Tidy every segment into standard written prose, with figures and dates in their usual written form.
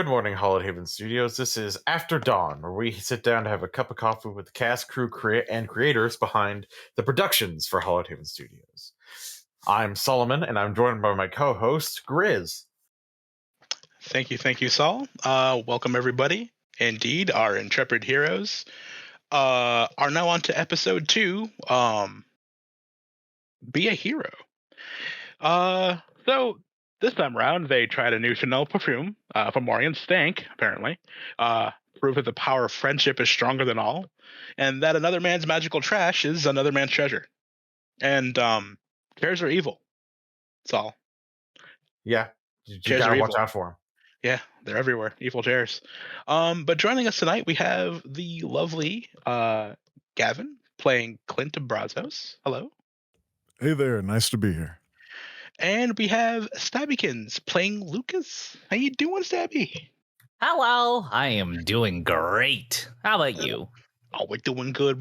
Good morning, Hallowed Studios. This is After Dawn, where we sit down to have a cup of coffee with the cast, crew, and creators behind the productions for Hallowed Studios. I'm Solomon, and I'm joined by my co-host, Grizz. Thank you, Saul. Welcome, everybody. Indeed, our intrepid heroes are now on to episode 2, Be a Hero. So this time around, they tried a new Chanel perfume from Morgan Stank, apparently. Prove that the power of friendship is stronger than all, and that another man's magical trash is another man's treasure. And chairs are evil. That's all. Yeah, you gotta watch out for them. Yeah, they're everywhere. Evil chairs. But joining us tonight, we have the lovely Gavin playing Clint and Brazos. Hello. Hey there, nice to be here. And we have Stabbykinz playing Lucas. How you doing, Stabby? Hello, I am doing great. How about you? Oh, we're doing good.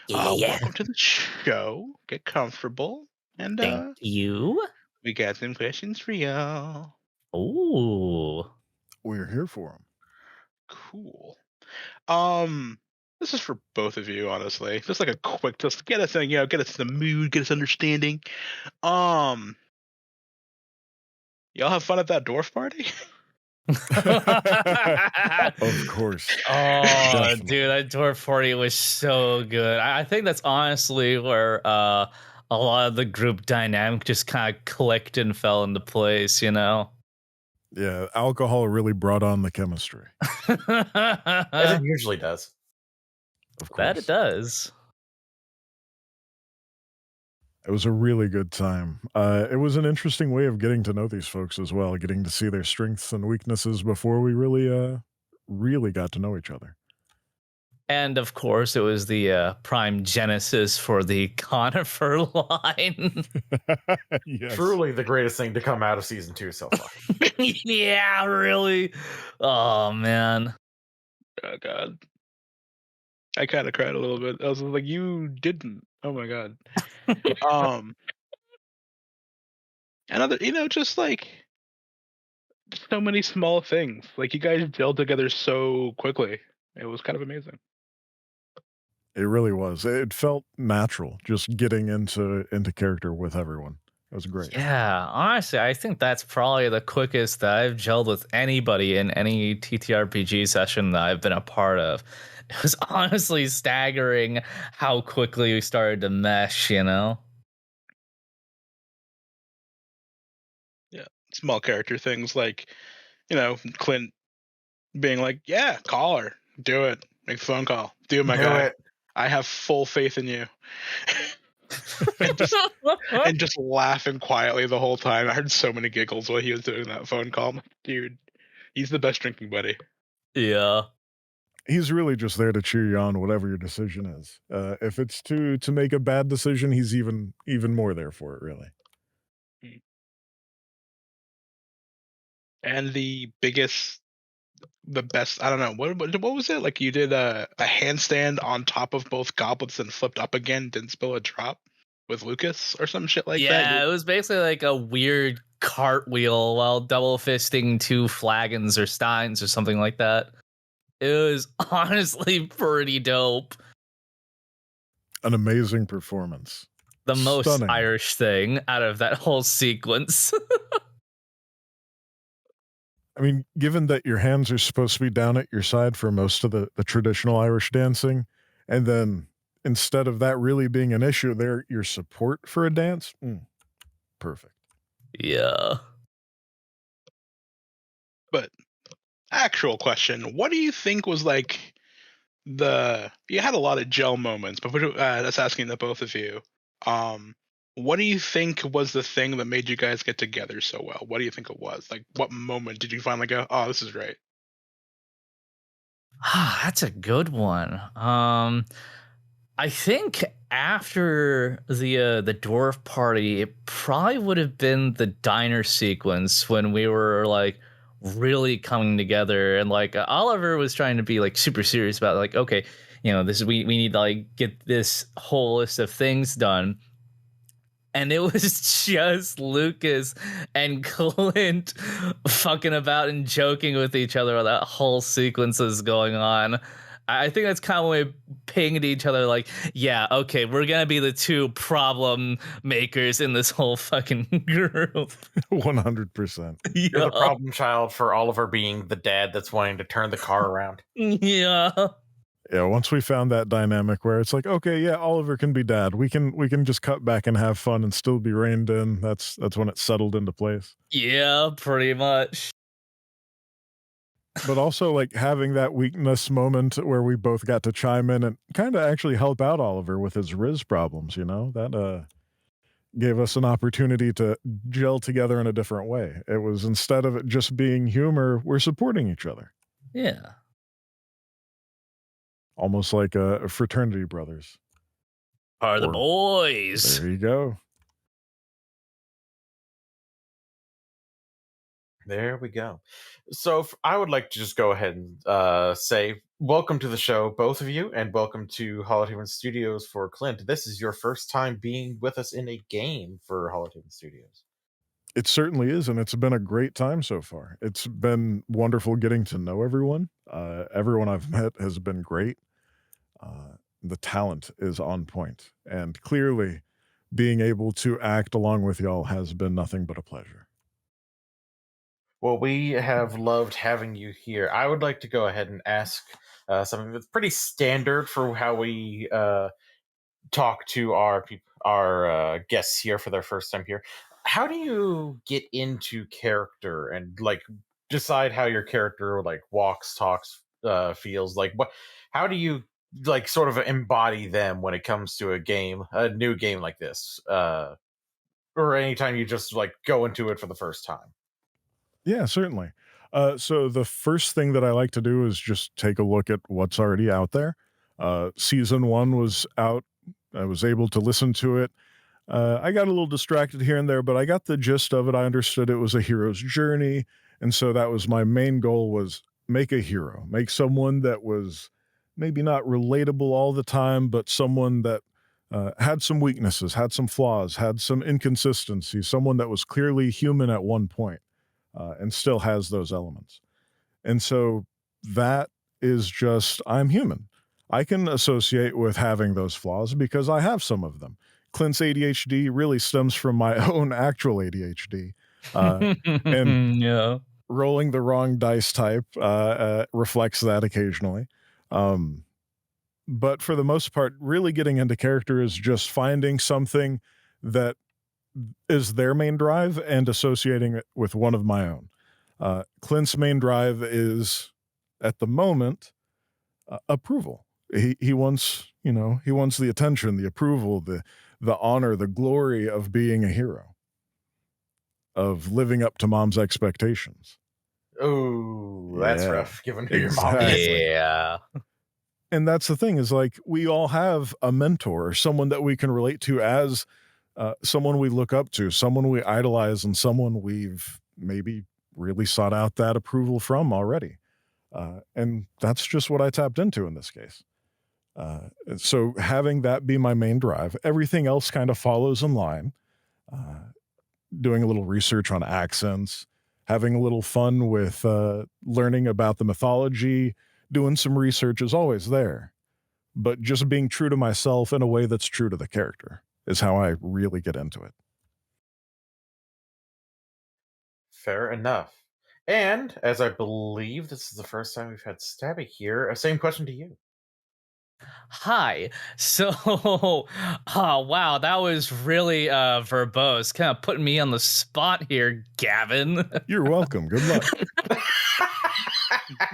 Yeah. Welcome to the show. Get comfortable. And Thank you. We got some questions for y'all. Ooh. We're here for them. Cool. This is for both of you, honestly. Just like a quick, just get us in, get us in the mood, get us understanding. Y'all have fun at that dwarf party? Of course. Oh, Definitely. dude, that dwarf party was so good. I think that's honestly where a lot of the group dynamic just kind of clicked and fell into place, you know? Yeah, alcohol really brought on the chemistry. As it usually does. Of course. That it does. It was a really good time. It was an interesting way of getting to know these folks as well, getting to see their strengths and weaknesses before we really got to know each other. And of course, it was the prime genesis for the conifer line. Yes. Truly the greatest thing to come out of season 2 so far. Yeah, really. Oh, man. Oh, God. I kind of cried a little bit. I was like, you didn't. Oh, my God. Another, just like so many small things. Like, you guys gelled together so quickly. It was kind of amazing. It really was. It felt natural just getting into character with everyone. It was great. Yeah, honestly, I think that's probably the quickest that I've gelled with anybody in any TTRPG session that I've been a part of. It was honestly staggering how quickly we started to mesh, you know? Yeah, small character things like, Clint being like, yeah, call her. Do it. Make the phone call. Do it, my guy. I have full faith in you. and just laughing quietly the whole time. I heard so many giggles while he was doing that phone call. I'm like, dude, he's the best drinking buddy. Yeah. He's really just there to cheer you on, whatever your decision is. If it's to make a bad decision, he's even more there for it, really. And the best, I don't know, what was it? Like you did a handstand on top of both goblets and flipped up again, didn't spill a drop with Lucas or some shit like that? Yeah, it was basically like a weird cartwheel while double fisting 2 flagons or steins or something like that. It was honestly pretty dope. An amazing performance. The most Stunning. Irish thing out of that whole sequence. I mean, given that your hands are supposed to be down at your side for most of the traditional Irish dancing, and then instead of that really being an issue, they're your support for a dance, perfect. Yeah. But actual question, what do you think was like you had a lot of gel moments, but that's asking the both of you. What do you think was the thing that made you guys get together so well? What do you think it was? Like, what moment did you finally go, oh, this is right? That's a good one. I think after the dwarf party, it probably would have been the diner sequence when we were like really coming together, and like Oliver was trying to be like super serious about like, okay, this is we need to like get this whole list of things done. and it was just Lucas and Clint fucking about and joking with each other while that whole sequence is going on. I think that's kind of when we pinged each other like, yeah, okay, we're gonna be the two problem makers in this whole fucking group. 100%. You're the problem child for Oliver being the dad that's wanting to turn the car around. Yeah. Yeah, once we found that dynamic where it's like, okay, yeah, Oliver can be dad. We can just cut back and have fun and still be reined in. That's when it settled into place. Yeah, pretty much. But also like having that weakness moment where we both got to chime in and kind of actually help out Oliver with his Riz problems, that gave us an opportunity to gel together in a different way. It was, instead of it just being humor, we're supporting each other. Yeah. Almost like a fraternity brothers. Are the boys. There you go. There we go. So I would like to just go ahead and say welcome to the show, both of you, and welcome to Hallowed Haven Studios for Clint. This is your first time being with us in a game for Hallowed Haven Studios. It certainly is, and it's been a great time so far. It's been wonderful getting to know everyone. Everyone I've met has been great. The talent is on point, and clearly being able to act along with y'all has been nothing but a pleasure. Well, we have loved having you here. I would like to go ahead and ask something that's pretty standard for how we talk to our guests here for their first time here. How do you get into character and like decide how your character like walks, talks, feels? Like what? How do you like sort of embody them when it comes to a new game like this, or anytime you just like go into it for the first time? Yeah, certainly. So the first thing that I like to do is just take a look at what's already out there. Season 1 was out. I was able to listen to it. I got a little distracted here and there, but I got the gist of it. I understood it was a hero's journey. And so that was my main goal, was make a hero, make someone that was maybe not relatable all the time, but someone that had some weaknesses, had some flaws, had some inconsistencies, someone that was clearly human at one point. And still has those elements. And so that is just, I'm human. I can associate with having those flaws because I have some of them. Clint's ADHD really stems from my own actual ADHD. And yeah, rolling the wrong dice type reflects that occasionally. But for the most part, really getting into character is just finding something that is their main drive and associating it with one of my own. Clint's main drive is, at the moment, approval. He wants, he wants the attention, the approval, the honor, the glory of being a hero, of living up to mom's expectations. Oh, that's rough. Given who your mom Exactly. is. Yeah. And that's the thing, is like, we all have a mentor, someone that we can relate to as someone we look up to, someone we idolize, and someone we've maybe really sought out that approval from already. And that's just what I tapped into in this case. So having that be my main drive, everything else kind of follows in line. Doing a little research on accents, having a little fun with learning about the mythology, doing some research is always there. But just being true to myself in a way that's true to the character is how I really get into it. Fair enough. And as I believe this is the first time we've had Stabby here, same question to you. Hi. So, oh wow, that was really verbose. Kind of putting me on the spot here, Gavin. You're welcome. Good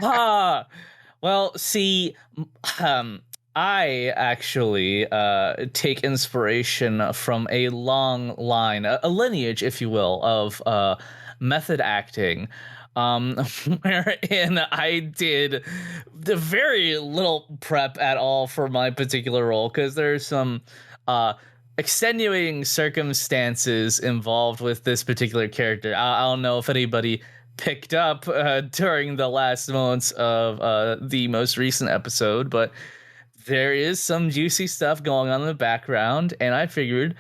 luck. Well, see, I actually take inspiration from a long line, a lineage, if you will, of method acting, wherein I did the very little prep at all for my particular role, because there's some extenuating circumstances involved with this particular character. I don't know if anybody picked up during the last moments of the most recent episode, but there is some juicy stuff going on in the background, and I figured,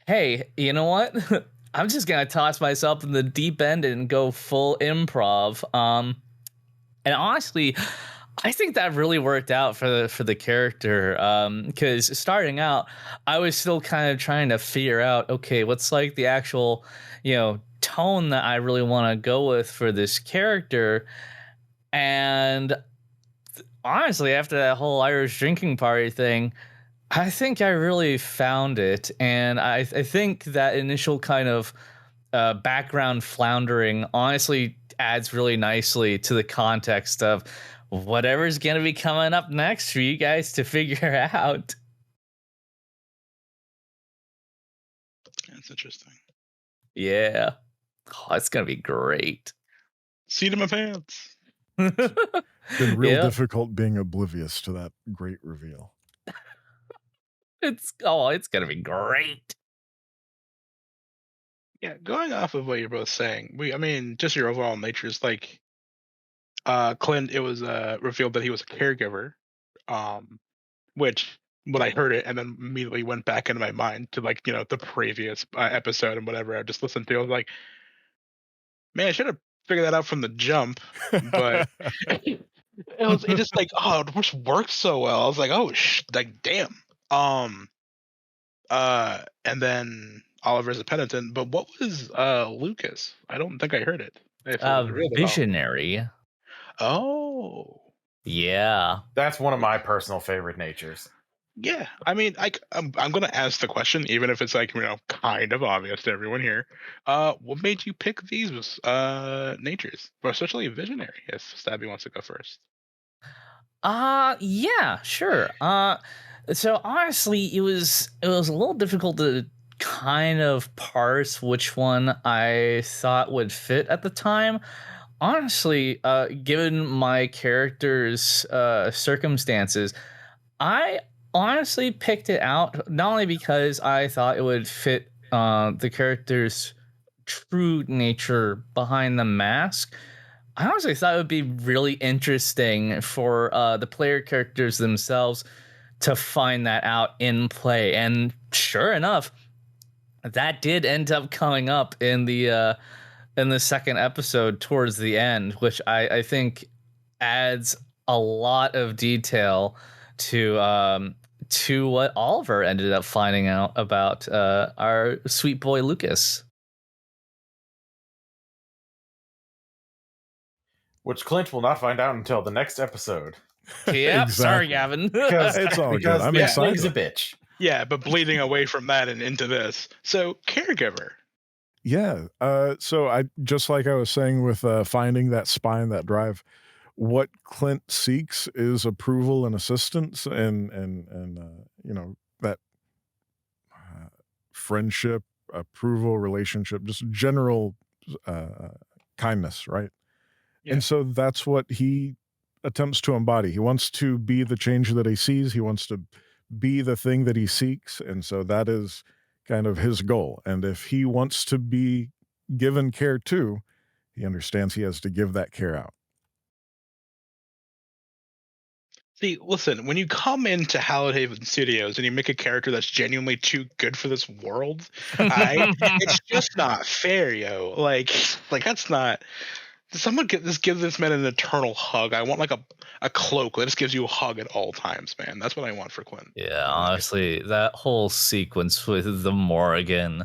hey, you know what? I'm just gonna toss myself in the deep end and go full improv. And honestly, I think that really worked out for the character. Because starting out, I was still kind of trying to figure out, okay, what's like the actual, tone that I really want to go with for this character. And honestly, after that whole Irish drinking party thing, I think I really found it. And I think that initial kind of background floundering honestly adds really nicely to the context of whatever's going to be coming up next for you guys to figure out. That's interesting. Yeah. Oh, it's going to be great. Seat in my pants. It's been real difficult being oblivious to that great reveal. It's going to be great. Yeah, going off of what you're both saying, just your overall nature is like, Clint, it was revealed that he was a caregiver, which when I heard it and then immediately went back into my mind to like, the previous episode and whatever I just listened to, I was like, man, I should have figured that out from the jump, but it just like, oh, it just worked so well. I was like, oh, like, damn. And then Oliver's a penitent, but what was Lucas? I don't think I heard it. If it was real at all. Visionary. Oh. Yeah. That's one of my personal favorite natures. Yeah. I mean, I'm going to ask the question, even if it's like, kind of obvious to everyone here. What made you pick these natures, but especially visionary, if Stabby wants to go first? Yeah, sure. So honestly, it was a little difficult to kind of parse which one I thought would fit at the time. Honestly, given my character's circumstances, I honestly picked it out not only because I thought it would fit the character's true nature behind the mask. I honestly thought it would be really interesting for the player characters themselves to find that out in play. And sure enough, that did end up coming up in the second episode towards the end, which I think adds a lot of detail to what Oliver ended up finding out about our sweet boy Lucas. Which Clint will not find out until the next episode. Yeah, Exactly. Sorry, Gavin. It's all good. I'm excited. He's a bitch. Yeah, but bleeding away from that and into this. So, caregiver. Yeah. So I just like I was saying with finding that spine, that drive, what Clint seeks is approval and assistance, and that friendship, approval, relationship, just general kindness, right? Yeah. And so that's what he attempts to embody. He wants to be the change that he sees. He wants to be the thing that he seeks. And so that is kind of his goal. And if he wants to be given care too, he understands he has to give that care out. See, listen, when you come into Hallowed Haven Studios and you make a character that's genuinely too good for this world, it's just not fair, yo. Like that's not. Someone give this man an eternal hug. I want like a cloak that just gives you a hug at all times, man. That's what I want for Clint. Yeah, honestly, that whole sequence with the Morrigan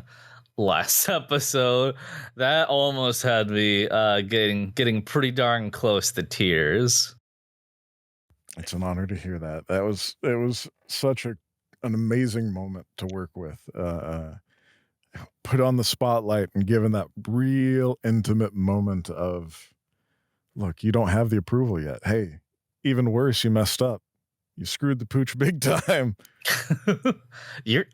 last episode, that almost had me getting pretty darn close to tears. It's an honor to hear that. It was such an amazing moment to work with. Put on the spotlight and given that real intimate moment of, look, you don't have the approval yet. Hey, even worse, you messed up. You screwed the pooch big time.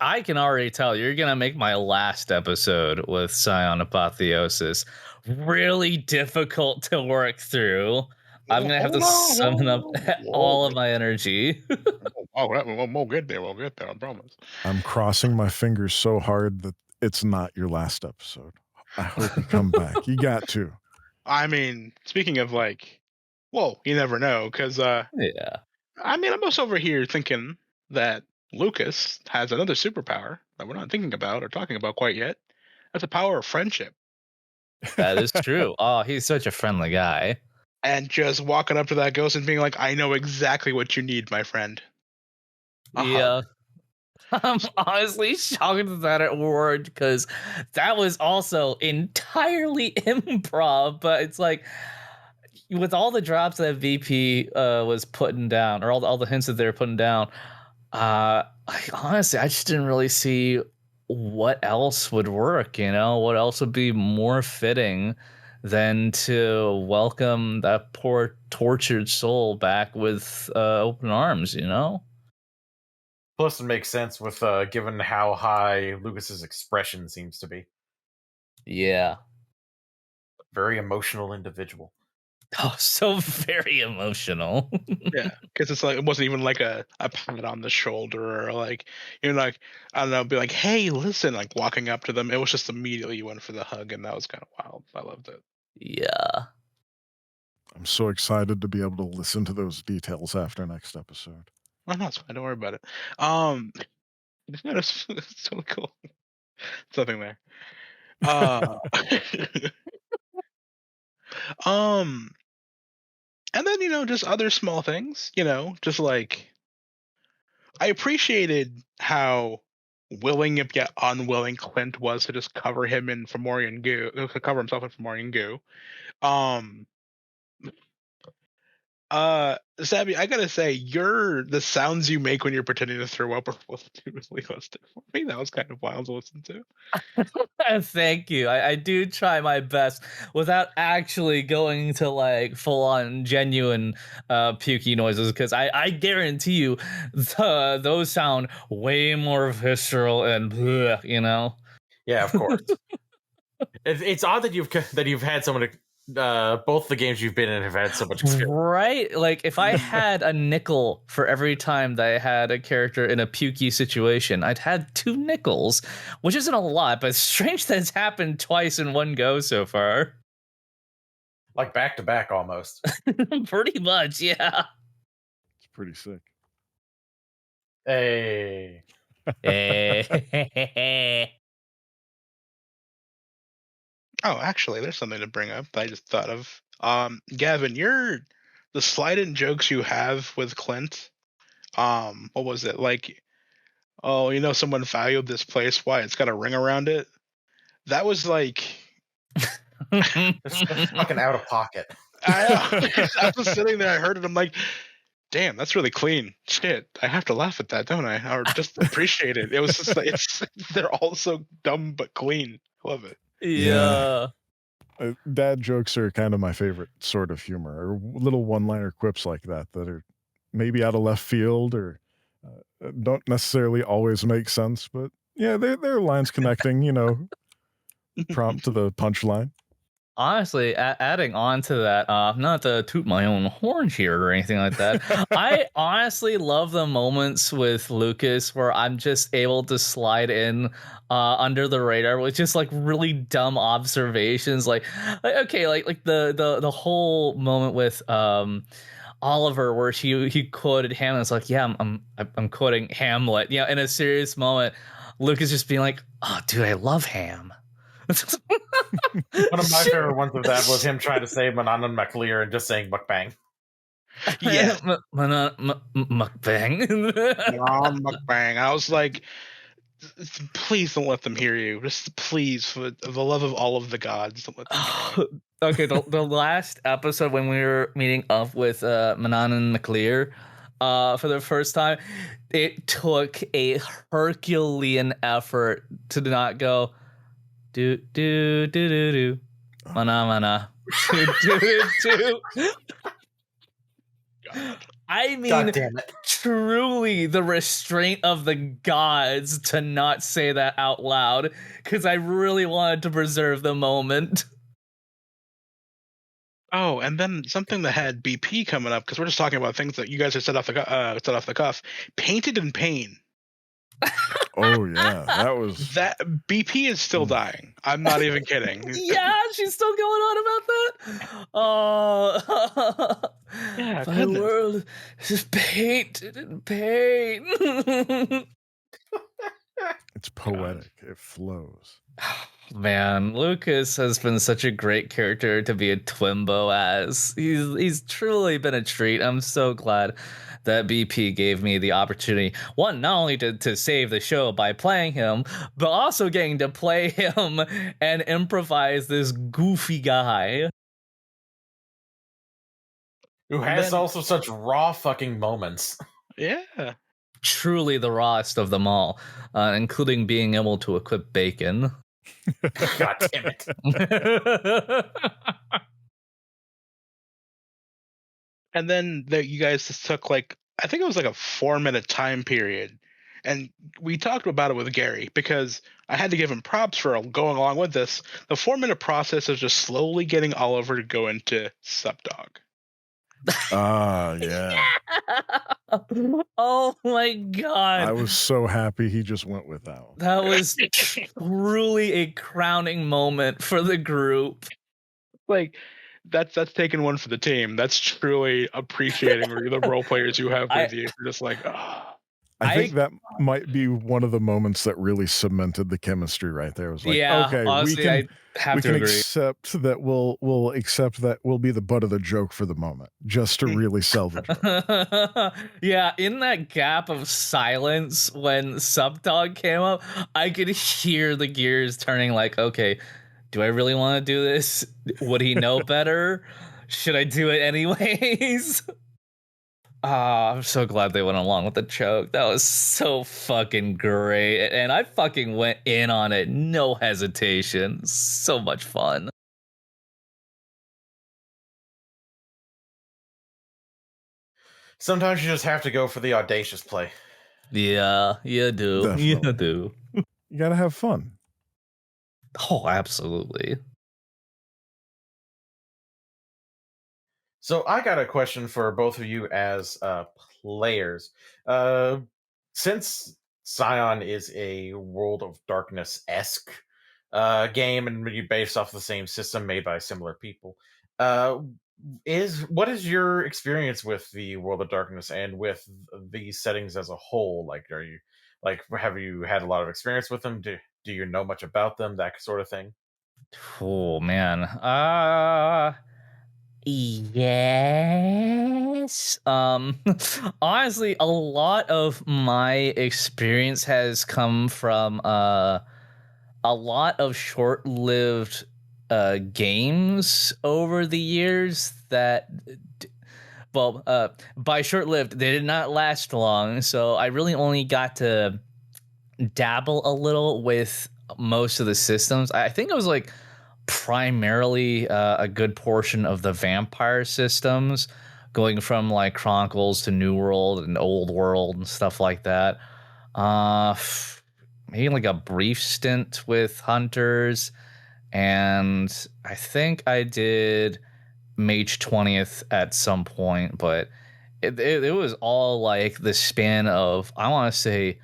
I can already tell you're gonna make my last episode with Scion Apotheosis really difficult to work through. I'm gonna have to summon up all of my energy. We'll get there. I promise. I'm crossing my fingers so hard that it's not your last episode. I hope you come back. You got to. I mean, speaking of like, whoa, you never know, because Yeah. I mean, I'm just over here thinking that Lucas has another superpower that we're not thinking about or talking about quite yet. That's the power of friendship. That is true. Oh, he's such a friendly guy. And just walking up to that ghost and being like, I know exactly what you need, my friend. Yeah. I'm honestly shocked that it worked, because that was also entirely improv, but it's like, with all the drops that VP was putting down, or all the hints that they were putting down, honestly, I just didn't really see what else would work, what else would be more fitting than to welcome that poor tortured soul back with open arms, Plus, it makes sense with given how high Lucas's expression seems to be. Yeah. Very emotional individual. Oh, so very emotional. Yeah, because it's like, it wasn't even like a pat on the shoulder, or like, like, I don't know, be like, hey, listen, like walking up to them. It was just immediately you went for the hug, and that was kind of wild. I loved it. Yeah. I'm so excited to be able to listen to those details after next episode. Oh, no, it's fine. Don't worry about it. It's so cool. Something there. And then, just other small things, just like, I appreciated how willing, if yet unwilling, Clint was to just cover him in Fomorian goo, cover himself in Fomorian goo. Stabby, I gotta say, the sounds you make when you're pretending to throw up are really realistic for me. That was kind of wild to listen to. Thank you. I do try my best without actually going to like full on genuine pukey noises, because I guarantee you those sound way more visceral and bleh, Yeah, of course. It's odd that you've had someone both the games you've been in have had so much experience. Right? Like, if I had a nickel for every time that I had a character in a pukey situation, I'd had 2 nickels, which isn't a lot, but it's strange that it's happened twice in one go so far. Like back to back almost. Pretty much, yeah. It's pretty sick. Hey. Oh, actually, there's something to bring up that I just thought of. Gavin, the slide-in jokes you have with Clint. What was it like? Oh, someone valued this place. Why? It's got a ring around it. That was like, It's fucking out of pocket. I was sitting there. I heard it. I'm like, damn, that's really clean. Shit, I have to laugh at that, don't I? Or just appreciate it. It was just like, they're all so dumb but clean. Love it. Yeah. Dad jokes are kind of my favorite sort of humor, or little one-liner quips like that are maybe out of left field or don't necessarily always make sense, but yeah, they're lines connecting, prompt to the punchline. Honestly, adding on to that, not to toot my own horn here or anything like that, I honestly love the moments with Lucas where I'm just able to slide in under the radar with just like really dumb observations, like okay, like the whole moment with Oliver where he quoted Hamlet. It's like, yeah, I'm quoting Hamlet, in a serious moment. Lucas just being like, oh, dude, I love ham. One of my favorite ones of that was him trying to say Manan McLear and just saying mukbang. Yeah. Mukbang. Mukbang. I was like, please don't let them hear you. Just please, for the love of all of the gods, don't let them hear you. Okay, the last episode when we were meeting up with Manan and McLear for the first time, it took a Herculean effort to not go do do do do do mana mana do do do. I mean, God damn it. Truly the restraint of the gods to not say that out loud, because I really wanted to preserve the moment. Oh, and then something that had BP coming up, because we're just talking about things that you guys have set off the cuff. Painted in Pain. Oh yeah, that BP is still dying. I'm not even kidding. Yeah, she's still going on about that. Oh, yeah. Yeah, My goodness. world is painted in pain. It's poetic. It flows. Man, Lucas has been such a great character to be a twimbo as. He's truly been a treat. I'm so glad that BP gave me the opportunity, one, not only to save the show by playing him, but also getting to play him and improvise this goofy guy. Who has also such raw fucking moments. Yeah. Truly the rawest of them all, including being able to equip bacon. God damn it. And then you guys just took like, I think it was like a 4-minute time period. And we talked about it with Gary because I had to give him props for going along with this. The 4-minute process of just slowly getting Oliver to go into Subdog. Yeah. Oh my god. I was so happy he just went with that one. That was truly a crowning moment for the group. Like, that's taking one for the team. That's truly appreciating the role players you have with you. You're just like, oh. I think that might be one of the moments that really cemented the chemistry right there. It was like, okay, honestly, we can agree. accept that we'll accept that we'll be the butt of the joke for the moment, just to really sell the joke. Yeah, in that gap of silence when Subdog came up, I could hear the gears turning like, okay, do I really want to do this? Would he know better? Should I do it anyways? I'm so glad they went along with the joke. That was so fucking great. And I fucking went in on it. No hesitation. So much fun. Sometimes you just have to go for the audacious play. Yeah, you do. Definitely. You do. You gotta have fun. Oh, absolutely. So I got a question for both of you as players. Since Scion is a World of Darkness-esque game and really based off the same system made by similar people, what is your experience with the World of Darkness and with these settings as a whole? Like, have you had a lot of experience with them? Do you know much about them? That sort of thing. Oh man. Yes. Honestly, a lot of my experience has come from a lot of short-lived games over the years that by short-lived, they did not last long, so I really only got to dabble a little with most of the systems. I think it was like primarily a good portion of the vampire systems, going from like Chronicles to New World and Old World and stuff like that. Maybe like a brief stint with Hunters, and I think I did Mage 20th at some point, but it was all like the span of, I want to say,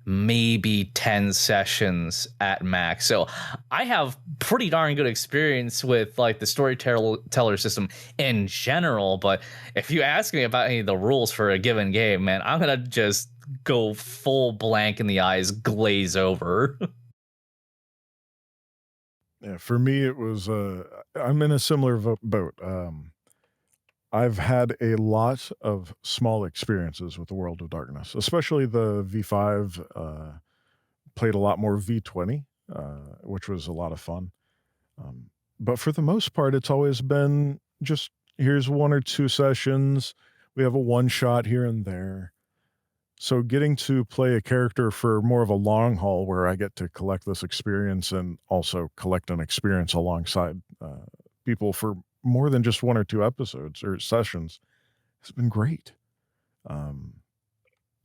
maybe 10 sessions at max. So I have pretty darn good experience with like the storyteller system in general, but if you ask me about any of the rules for a given game, man, I'm gonna just go full blank in the eyes, glaze over. Yeah, for me, it was, I'm in a similar boat. I've had a lot of small experiences with the World of Darkness, especially the V5, played a lot more V20, which was a lot of fun. But for the most part, it's always been just, here's 1 or 2 sessions. We have a one shot here and there. So getting to play a character for more of a long haul where I get to collect this experience and also collect an experience alongside people for more than just 1 or 2 episodes or sessions has been great.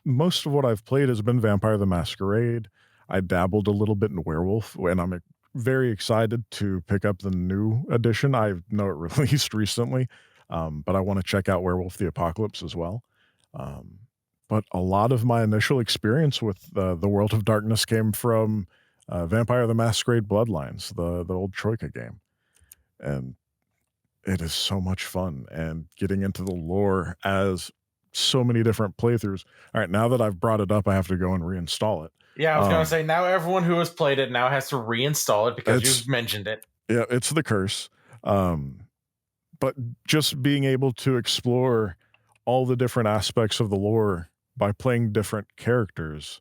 Most of what I've played has been Vampire the Masquerade. I dabbled a little bit in Werewolf, and I'm very excited to pick up the new edition. I know it released recently, but I want to check out Werewolf the Apocalypse as well. But a lot of my initial experience with the World of Darkness came from Vampire the Masquerade Bloodlines, the old Troika game. And It is so much fun, and getting into the lore as so many different playthroughs. All right, now that I've brought it up, I have to go and reinstall it. Yeah, I was gonna say now everyone who has played it now has to reinstall it because It's- you've mentioned it. Yeah, it's the curse. But just being able to explore all the different aspects of the lore by playing different characters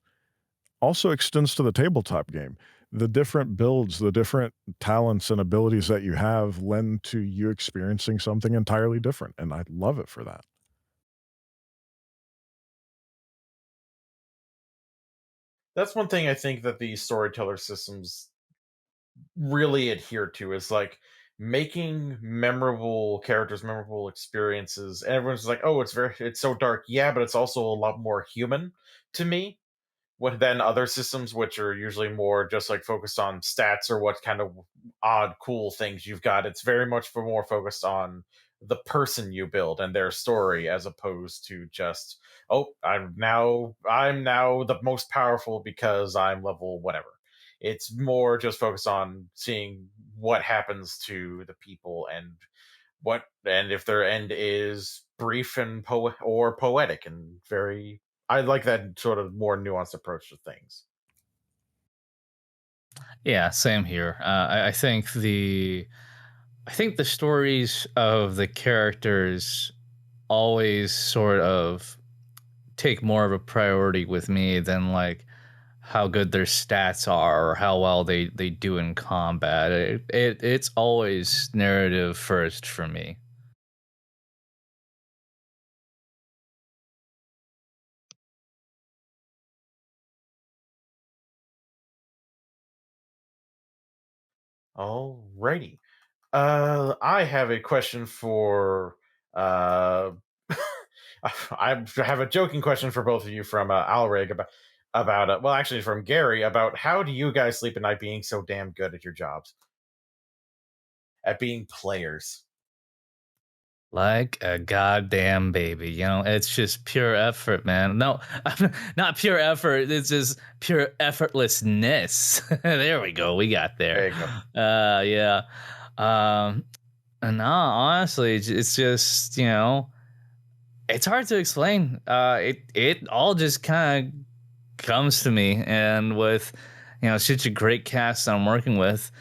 also extends to the tabletop game. The different builds, the different talents and abilities that you have lend to you experiencing something entirely different, and I love it for that. That's one thing I think that the storyteller systems really adhere to is like making memorable characters, memorable experiences. And everyone's like, "Oh, it's so dark." Yeah, but it's also a lot more human to me than other systems, which are usually more just like focused on stats or what kind of odd, cool things you've got. It's very much more focused on the person you build and their story, as opposed to just, oh, I'm now the most powerful because I'm level whatever. It's more just focused on seeing what happens to the people and if their end is brief and poetic and very. I like that sort of more nuanced approach to things. Yeah, same here. I think the stories of the characters always sort of take more of a priority with me than like how good their stats are or how well they do in combat. It's always narrative first for me. Alrighty. I have a question for. Uh, I have a joking question for both of you from Alrig about well, actually from Gary about how do you guys sleep at night being so damn good at your jobs, at being players. Like a goddamn baby, it's just pure effort, man. No, not pure effort. It's just pure effortlessness. There we go. We got There there. you go. Yeah. And no, honestly, it's just it's hard to explain. It all just kind of comes to me, and with such a great cast I'm working with,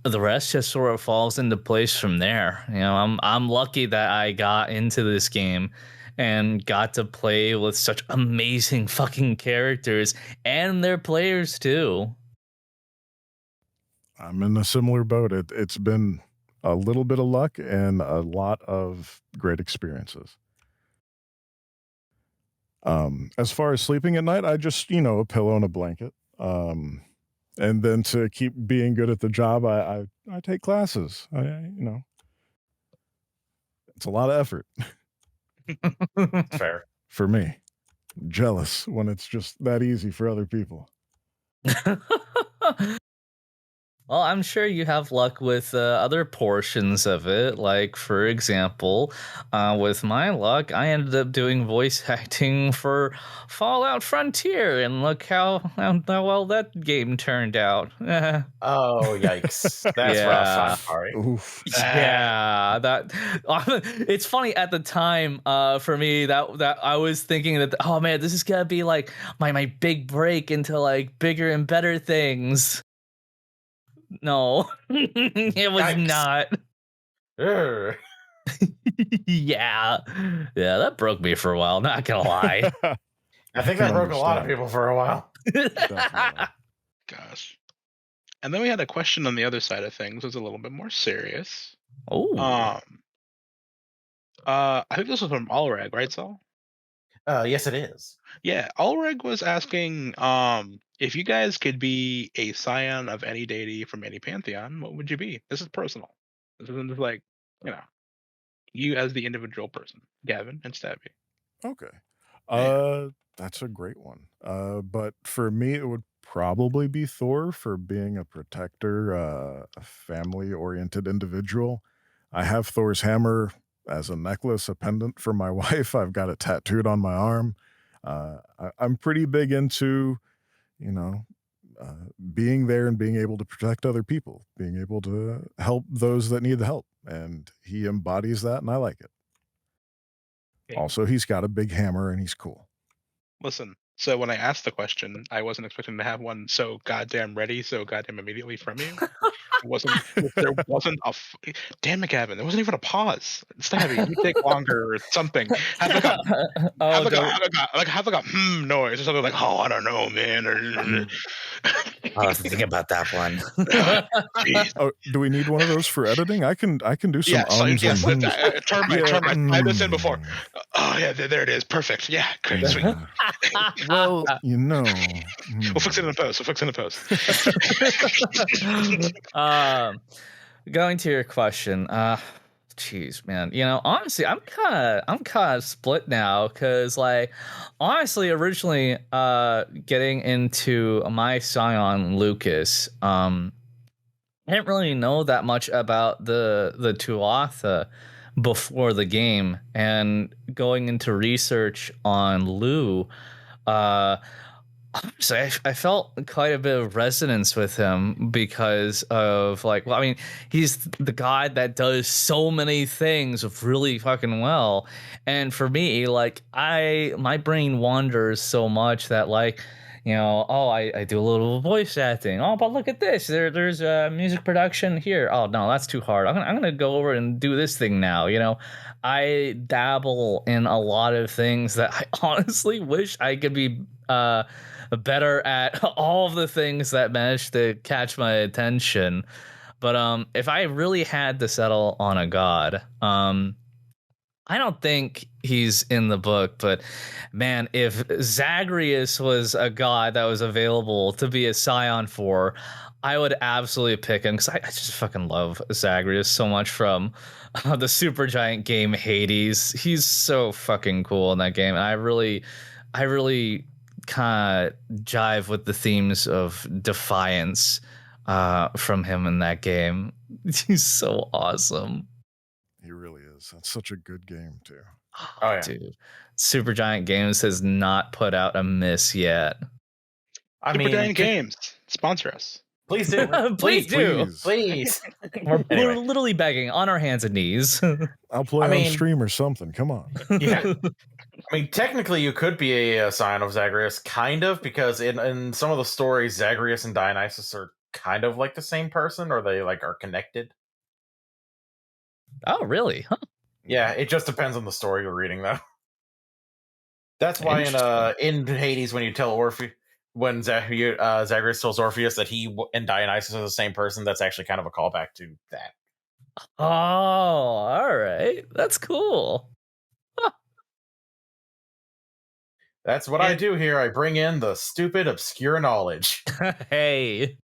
the rest just sort of falls into place from there. I'm lucky that I got into this game and got to play with such amazing fucking characters and their players too. I'm in a similar boat. It's been a little bit of luck and a lot of great experiences. As far as sleeping at night, I just, a pillow and a blanket. And then to keep being good at the job, I take classes. It's a lot of effort Fair. for me. Jealous when it's just that easy for other people. Well, I'm sure you have luck with other portions of it. Like, for example, with my luck, I ended up doing voice acting for Fallout Frontier, and look how well that game turned out. Oh yikes! That's rough. Yeah. I'm sorry. Oof. Yeah, that it's funny at the time for me that I was thinking that, oh man, this is gonna be like my big break into like bigger and better things. No, it was Yikes. not. Urgh. Yeah, that broke me for a while. Not gonna lie. I think that broke a lot of people for a while. Definitely. Gosh. And then we had a question on the other side of things. It was a little bit more serious. Oh, I think this was from Allrag, right, Saul? Yes, it is. Yeah, Allrag was asking, if you guys could be a scion of any deity from any pantheon, what would you be? This is personal. This isn't just like, you as the individual person, Gavin and Stabby. Okay. That's a great one. But for me, it would probably be Thor for being a protector, a family-oriented individual. I have Thor's hammer as a necklace, a pendant for my wife. I've got it tattooed on my arm. I'm pretty big into, you know, being there and being able to protect other people, being able to help those that need the help. And he embodies that, and I like it. Okay. Also, he's got a big hammer, and he's cool. Listen, so when I asked the question, I wasn't expecting to have one so goddamn ready, so goddamn immediately from you. There wasn't damn it, Gavin. There wasn't even a pause. It's not you take longer or something. Have like a noise or something like, oh, I don't know, man. Or I'll have to think about that one. Oh, do we need one of those for editing? I can do some yes. Turn my this in before. Oh yeah, there it is. Perfect. Yeah, great, sweet. Well, We'll fix it in the post. Going to your question, jeez, man. Honestly, I'm kind of split now because, like, honestly, originally, getting into my Scion Lucas, I didn't really know that much about the Tuatha before the game, and going into research on Lu, honestly, I felt quite a bit of resonance with him because of, like, well, I mean, he's the guy that does so many things really fucking well. And for me, like, my brain wanders so much that, like, I do a little voice acting. Oh, but look at this. There's music production here. Oh, no, that's too hard. I'm gonna go over and do this thing now. I dabble in a lot of things that I honestly wish I could be better at all of the things that managed to catch my attention. But if I really had to settle on a god, I don't think he's in the book, but man, if Zagreus was a god that was available to be a Scion for, I would absolutely pick him because I just fucking love Zagreus so much from the Supergiant game Hades. He's so fucking cool in that game, and I really kind of jive with the themes of defiance from him in that game. He's so awesome. He really is. That's such a good game too. Oh yeah, dude. Supergiant Games has not put out a miss yet. Supergiant Games, sponsor us. Please do. Please do. Please. We're literally begging on our hands and knees. I'll play on stream or something. Come on. Yeah. I mean, technically, you could be a Scion of Zagreus, kind of, because in some of the stories, Zagreus and Dionysus are kind of like the same person, or they like are connected. Oh, really? Huh. Yeah, it just depends on the story you're reading, though. That's why in Hades, when you tell when Zagreus tells Orpheus that he and Dionysus are the same person, that's actually kind of a callback to that. Oh, all right. That's cool. That's what I do here. I bring in the stupid, obscure knowledge. Hey.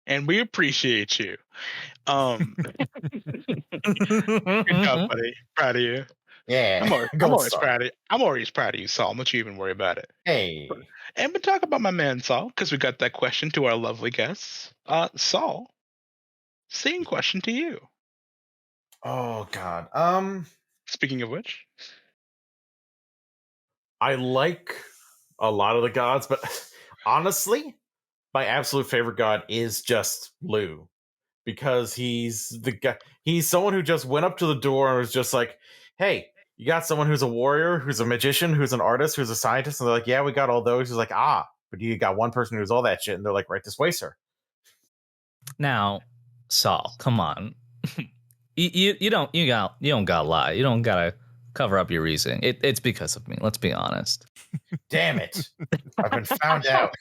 And we appreciate you. Good job, buddy. Proud of you. Yeah. I'm always proud of you. I'm always proud of you, Saul. Don't you even worry about it. Hey. And we talk about my man Saul, because we got that question to our lovely guests. Saul, same question to you. Oh God. Speaking of which, I like a lot of the gods, but honestly, my absolute favorite god is just Lu, because he's the guy. He's someone who just went up to the door and was just like, "Hey, you got someone who's a warrior, who's a magician, who's an artist, who's a scientist?" And they're like, "Yeah, we got all those." He's like, but you got one person who's all that shit." And they're like, "Right this way, sir." Now, Saul, come on. You don't gotta lie. You don't gotta cover up your reasoning. It's because of me. Let's be honest. Damn it! I've been found out.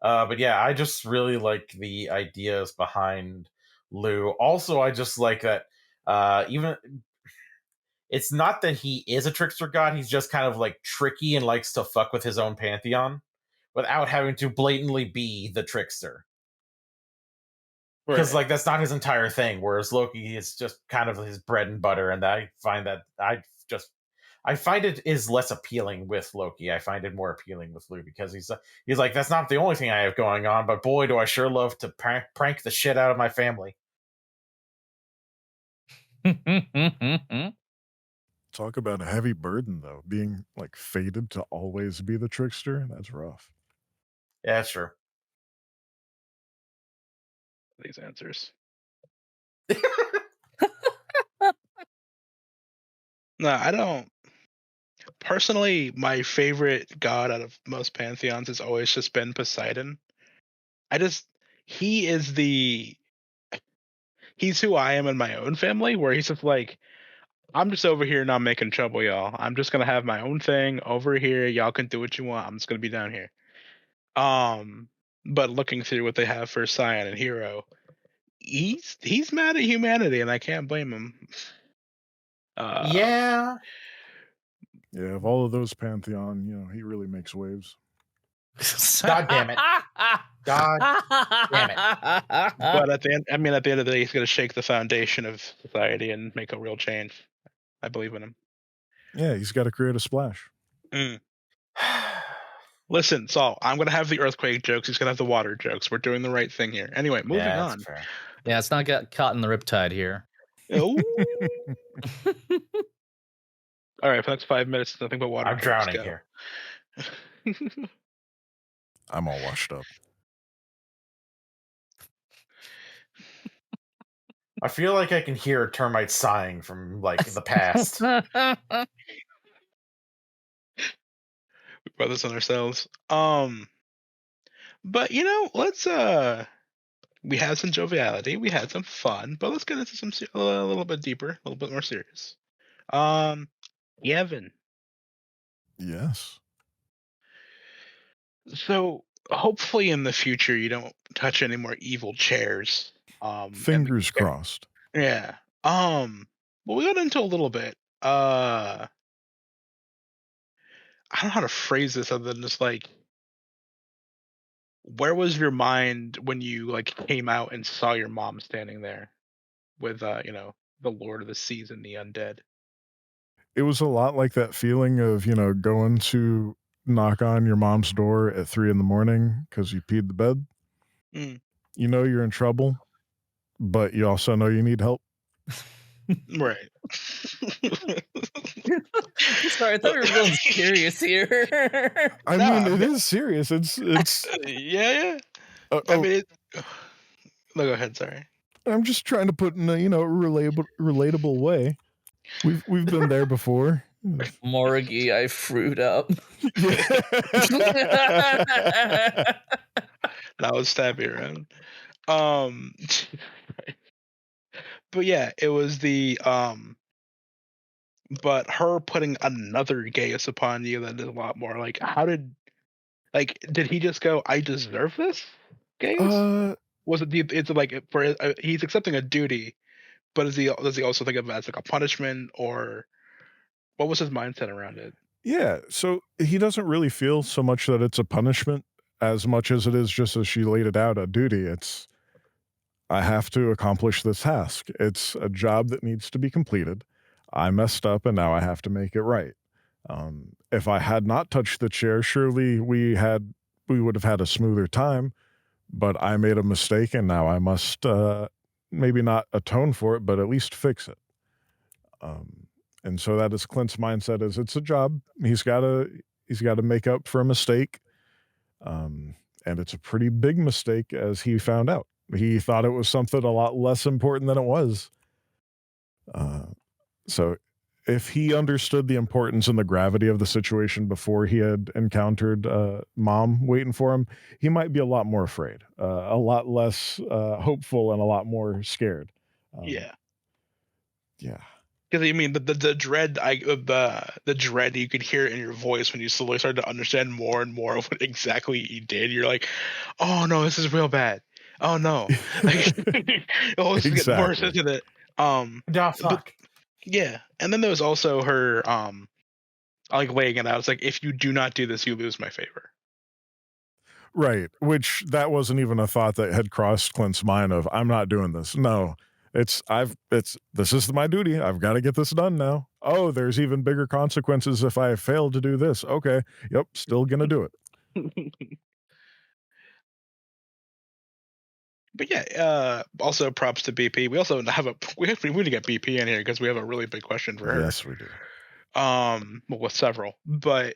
But yeah, I just really like the ideas behind Lu. Also, I just like that. Even it's not that he is a trickster god; he's just kind of like tricky and likes to fuck with his own pantheon without having to blatantly be the trickster. Because like that's not his entire thing. Whereas Loki is just kind of his bread and butter, and I find it is less appealing with Loki. I find it more appealing with Lu, because he's like, that's not the only thing I have going on, but boy, do I sure love to prank the shit out of my family. Talk about a heavy burden, though. Being like fated to always be the trickster. That's rough. Yeah, that's true. These answers. No, I don't. Personally, my favorite god out of most pantheons has always just been Poseidon. He is he's who I am in my own family, where he's just like, I'm just over here not making trouble, y'all. I'm just gonna have my own thing over here. Y'all can do what you want. I'm just gonna be down here. But looking through what they have for Scion and Hero, he's mad at humanity, and I can't blame him. Yeah. Yeah, of all of those pantheon, he really makes waves. God damn it. God damn it. But at the end of the day, he's gonna shake the foundation of society and make a real change. I believe in him. Yeah, he's got to create a splash. Listen, Saul, I'm gonna have the earthquake jokes. He's gonna have the water jokes. We're doing the right thing here. Anyway, moving on. Fair. Yeah, it's not got caught in the riptide here. Oh. All right, for the next 5 minutes, nothing but water. I'm drowning here. I'm all washed up. I feel like I can hear a termite sighing from like the past. We brought this on ourselves. But let's we had some joviality, we had some fun, but let's get into some a little bit deeper, a little bit more serious. Gavin. Yes. So hopefully in the future you don't touch any more evil chairs. Fingers crossed. Yeah. Well, we got into a little bit. I don't know how to phrase this other than just like, where was your mind when you like came out and saw your mom standing there with the Lord of the Seas and the undead? It was a lot like that feeling of, going to knock on your mom's door at 3 a.m. because you peed the bed. You know you're in trouble, but you also know you need help. Right. Sorry, I thought we were real serious here. I mean, it is serious. It's yeah. I mean, go ahead. Sorry. I'm just trying to put in a relatable way. We've been there before. Morgie, I fruit up. That was stabby around. But yeah, it was the but her putting another gaze upon you that is a lot more like, did he just go, I deserve this gaze? Was it it's like for he's accepting a duty, but does he also think of it as like a punishment, or what was his mindset around it? Yeah, so he doesn't really feel so much that it's a punishment as much as it is just as she laid it out, a duty. It's, I have to accomplish this task. It's a job that needs to be completed. I messed up and now I have to make it right. If I had not touched the chair, surely we would have had a smoother time, but I made a mistake and now I must maybe not atone for it, but at least fix it. And so that is Clint's mindset, is it's a job. He's got to make up for a mistake. And it's a pretty big mistake, as he found out. He thought it was something a lot less important than it was. So if he understood the importance and the gravity of the situation before he had encountered Mom waiting for him, he might be a lot more afraid, a lot less hopeful, and a lot more scared. Yeah. Yeah. Because I mean, the dread, the dread you could hear in your voice when you slowly started to understand more and more of what exactly he did. You're like, oh no, this is real bad. Oh no, always get worse, isn't it? Fuck. Yeah, and then there was also her like laying it out. It's like, if you do not do this, you lose my favor. Right, which that wasn't even a thought that had crossed Clint's mind of, I'm not doing this. No. This is my duty. I've got to get this done now. Oh, there's even bigger consequences if I fail to do this. Okay. Yep. Still gonna do it. But yeah, also props to BP. We also we need to get BP in here because we have a really big question for her. Yes, we do. well, with several, but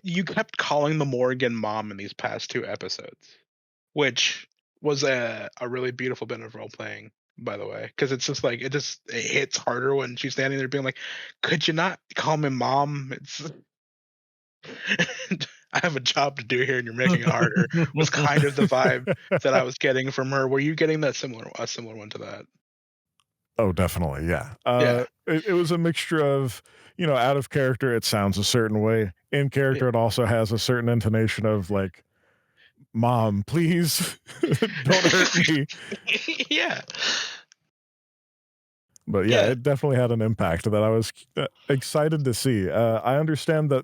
you kept calling the Morgan mom in these past 2 episodes, which was a really beautiful bit of role playing, by the way, because it's just like it hits harder when she's standing there being like, "Could you not call me mom? It's I have a job to do here, and you're making it harder." Was kind of the vibe that I was getting from her. Were you getting a similar one to that? Oh, definitely. Yeah. Yeah. It was a mixture of, out of character, it sounds a certain way. In character, it also has a certain intonation of like, Mom, please don't hurt me. Yeah. But yeah, it definitely had an impact that I was excited to see. I understand that,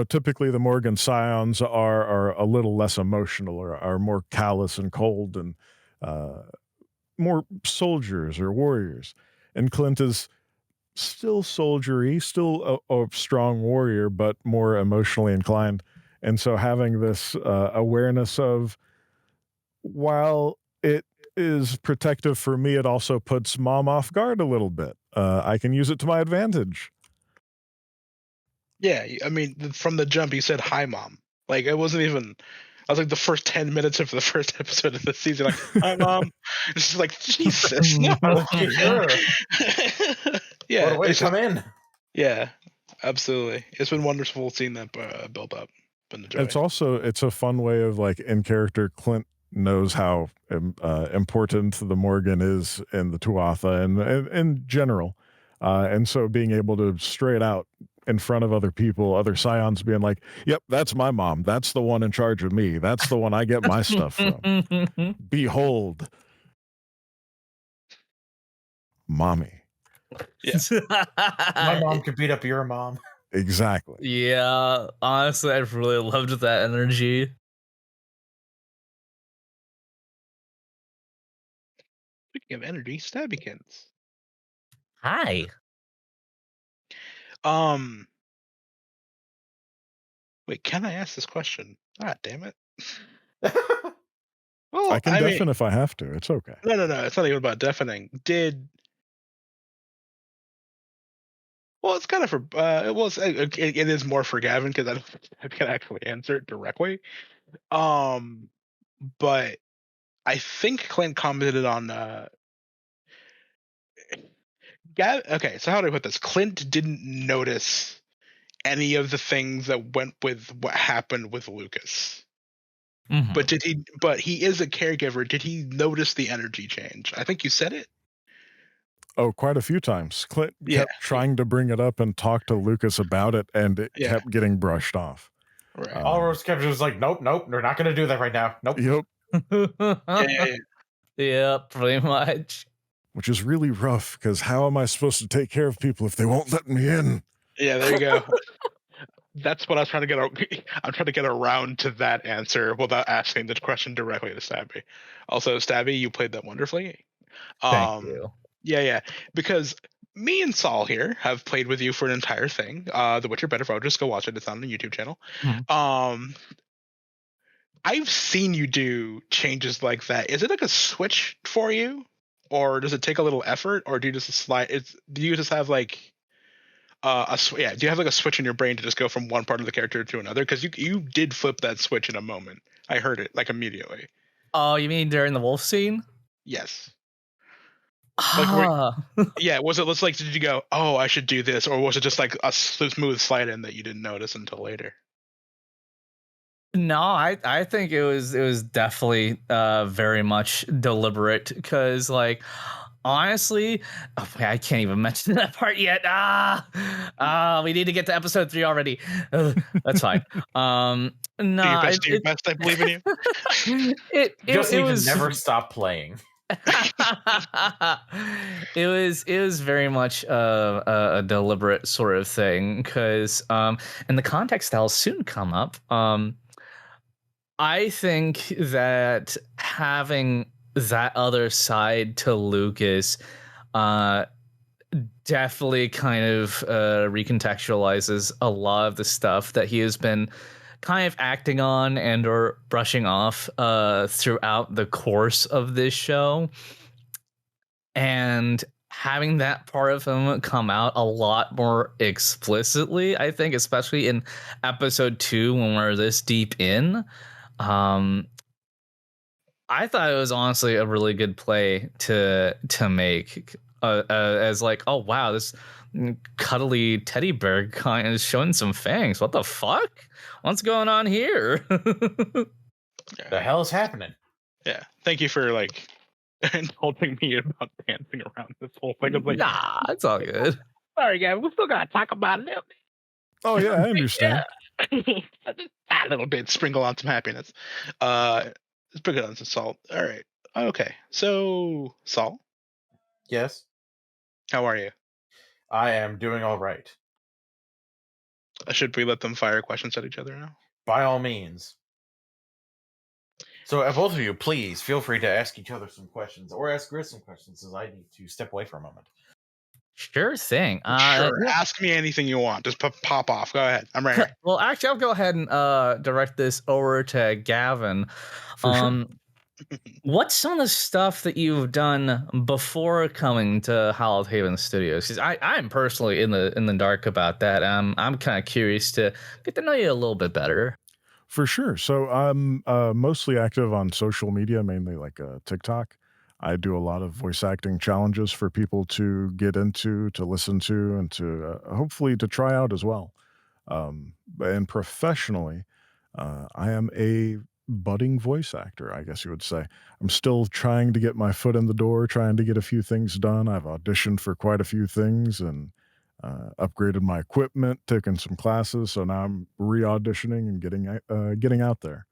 typically the Morgan Scions are a little less emotional or are more callous and cold and uh, more soldiers or warriors. And Clint is still soldiery, still a strong warrior, but more emotionally inclined. And so having this awareness of, while it is protective for me, it also puts mom off guard a little bit. I can use it to my advantage. Yeah, I mean, from the jump, you said hi, mom. Like it wasn't even. I was like the first 10 minutes of the first episode of the season, like hi, mom. It's just like Jesus, no. Sure. Yeah, What a way to come in. Yeah, absolutely. It's been wonderful seeing that build up. Been a joy. It's a fun way of like in character. Clint knows how important the Morgan is in the Tuatha and in general, and so being able to straight out in front of other people, other Scions, being like, "Yep, that's my mom. That's the one in charge of me. That's the one I get my stuff from. Behold, mommy." Yeah. My mom could beat up your mom. Exactly. Yeah, honestly, I really loved that energy. Speaking of energy, Stabbykinz. Hi. Wait, can I ask this question? Ah, damn it. I can deafen if I have to. It's okay. No. It's not even about deafening. Well, it's kind of for. It is more for Gavin because I can actually answer it directly. But I think Clint commented on. Okay, so how do I put this? Clint didn't notice any of the things that went with what happened with Lucas. Mm-hmm. But he is a caregiver. Did he notice the energy change? I think you said it. Oh, quite a few times. Clint kept trying to bring it up and talk to Lucas about it, and it kept getting brushed off. Right. All Rose Captain was like, nope, we're not going to do that right now. Nope. Yep. Yeah, pretty much. Which is really rough, because how am I supposed to take care of people if they won't let me in? Yeah, there you go. That's what I was trying to get. I'm trying to get around to that answer without asking the question directly to Stabby. Also, Stabby, you played that wonderfully. Thank you. Yeah, because me and Saul here have played with you for an entire thing. The Witcher Better Foe. Just go watch it. It's on the YouTube channel. Mm-hmm. I've seen you do changes like that. Is it like a switch for you, or does it take a little effort, or do you just slide? Do you just have like do you have like a switch in your brain to just go from one part of the character to another? Because you did flip that switch in a moment. I heard it like immediately. Oh, you mean during the wolf scene? Yes. Was it like did you go, oh, I should do this, or was it just like a smooth slide in that you didn't notice until later? No, I think it was definitely very much deliberate, because like honestly, I can't even mention that part yet. We need to get to episode 3 already. That's fine. No, do your best. I believe in you. It was never stop playing. It was very much a deliberate sort of thing, because in the context that'll soon come up, I think that having that other side to Lucas definitely kind of recontextualizes a lot of the stuff that he has been kind of acting on and or brushing off throughout the course of this show. And having that part of him come out a lot more explicitly, I think, especially in episode 2 when we're this deep in. I thought it was honestly a really good play to make as like, oh wow, this cuddly teddy bear kind is showing some fangs. What the fuck? What's going on here? The hell is happening? Yeah. Thank you for like indulging me about dancing around this whole thing. I'm like, nah, it's all good. Sorry, guys, we still gotta talk about it a little bit. Oh yeah, I understand. Just a little bit, sprinkle on some happiness. Sprinkle on some salt. All right. Okay. So, Saul, Yes, how are you? I am doing all right. Should we let them fire questions at each other now? By all means. So, both of you, please feel free to ask each other some questions, or ask Grizz some questions, as I need to step away for a moment. Sure thing. Sure. Ask me anything you want. Just pop off. Go ahead. I'm right here. Well, actually, I'll go ahead and direct this over to Gavin. For sure. What's some of the stuff that you've done before coming to Hallowed Haven Studios? Because I'm personally in the dark about that. I'm kind of curious to get to know you a little bit better. For sure. So I'm mostly active on social media, mainly like TikTok. I do a lot of voice acting challenges for people to get into, to listen to, and to hopefully to try out as well. And professionally, I am a budding voice actor, I guess you would say. I'm still trying to get my foot in the door, trying to get a few things done. I've auditioned for quite a few things and upgraded my equipment, taken some classes. So now I'm re-auditioning and getting out there.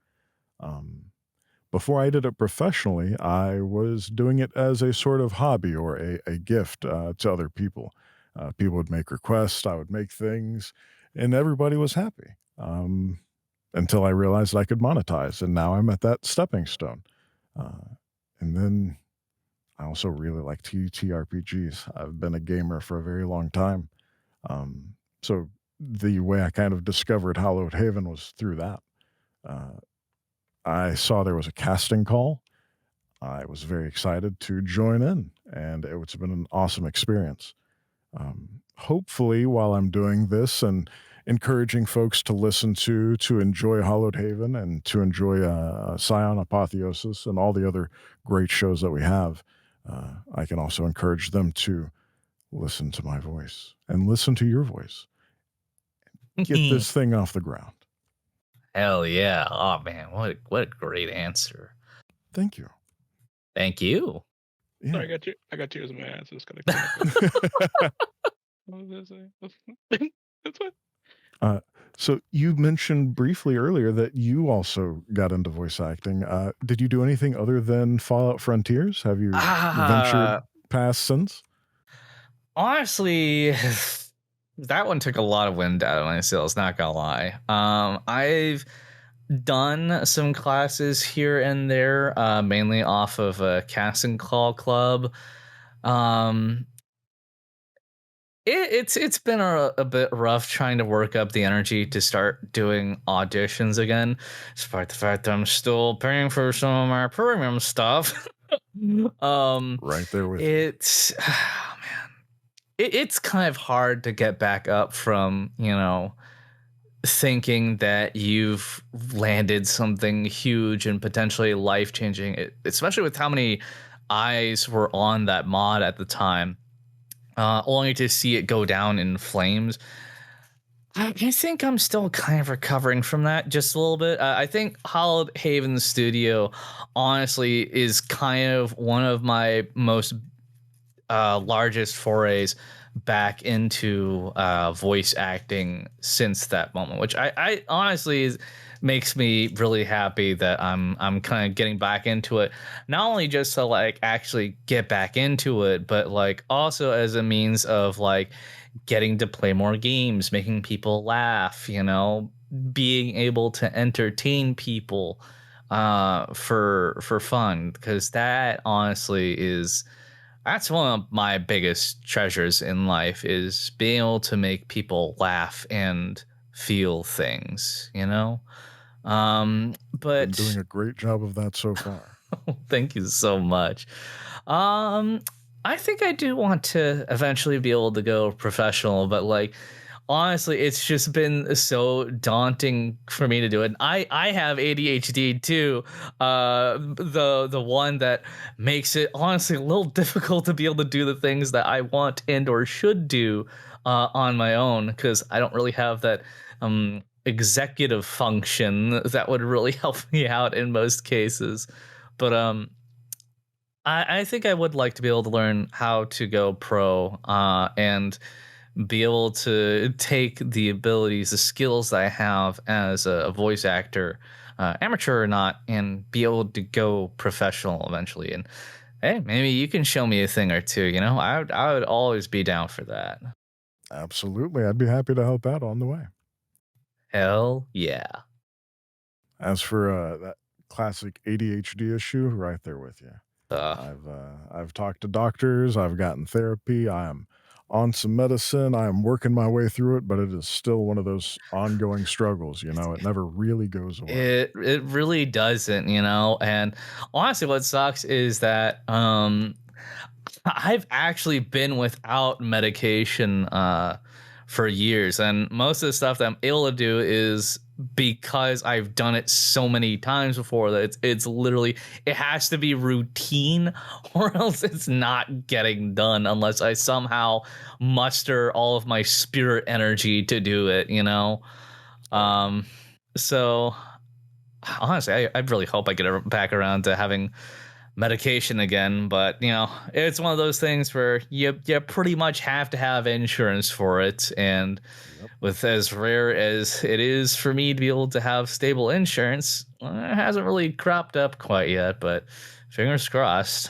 Before I did it professionally, I was doing it as a sort of hobby or a gift to other people. People would make requests, I would make things, and everybody was happy. Until I realized I could monetize, and now I'm at that stepping stone. And then I also really like TTRPGs. I've been a gamer for a very long time. So the way I kind of discovered Hallowed Haven was through that. I saw there was a casting call. I was very excited to join in, and it's been an awesome experience. Hopefully, while I'm doing this and encouraging folks to listen to enjoy Hallowed Haven and to enjoy Scion, Apotheosis, and all the other great shows that we have, I can also encourage them to listen to my voice and listen to your voice. Get this thing off the ground. Hell yeah. Oh man, what a great answer. Thank you. Thank you. Yeah. Sorry, I got tears in my eyes. Just gotta what was I saying? That's what. So you mentioned briefly earlier that you also got into voice acting. Did you do anything other than Fallout Frontiers? Have you ventured past since? Honestly, that one took a lot of wind out of my sails, not gonna lie. I've done some classes here and there, mainly off of a casting call club. It's been a bit rough trying to work up the energy to start doing auditions again, despite the fact that I'm still paying for some of my premium stuff. Right there with it's oh man, it's kind of hard to get back up from, thinking that you've landed something huge and potentially life-changing, especially with how many eyes were on that mod at the time, only to see it go down in flames. I think I'm still kind of recovering from that just a little bit. I think Hallowed Haven Studio, honestly, is kind of one of my most largest forays back into voice acting since that moment, which I honestly makes me really happy that I'm kind of getting back into it, not only just to like actually get back into it, but like also as a means of like getting to play more games, making people laugh, being able to entertain people for fun, because that honestly that's one of my biggest treasures in life, is being able to make people laugh and feel things, but been doing a great job of that so far. thank you so much. I think I do want to eventually be able to go professional, but like honestly, it's just been so daunting for me to do it. I have ADHD too. The one that makes it honestly a little difficult to be able to do the things that I want and or should do on my own because I don't really have that executive function that would really help me out in most cases. But I think I would like to be able to learn how to go pro and be able to take the abilities, the skills that I have as a voice actor, amateur or not, and be able to go professional eventually. And hey, maybe you can show me a thing or two. You know, I would always be down for that. Absolutely. I'd be happy to help out on the way. Hell yeah. As for that classic ADHD issue, right there with you. Uh, I've talked to doctors, I've gotten therapy, I am on some medicine, I am working my way through it, but it is still one of those ongoing struggles, you know, it never really goes away. it really doesn't, you know. And honestly, what sucks is that I've actually been without medication for years, and most of the stuff that I'm able to do is because I've done it so many times before that it's literally it has to be routine or else it's not getting done unless I somehow muster all of my spirit energy to do it, you know. Um, so honestly, I really hope I get back around to having medication again, but you know, it's one of those things where you pretty much have to have insurance for it, and Yep. with as rare as it is for me to be able to have stable insurance, it hasn't really cropped up quite yet, but fingers crossed.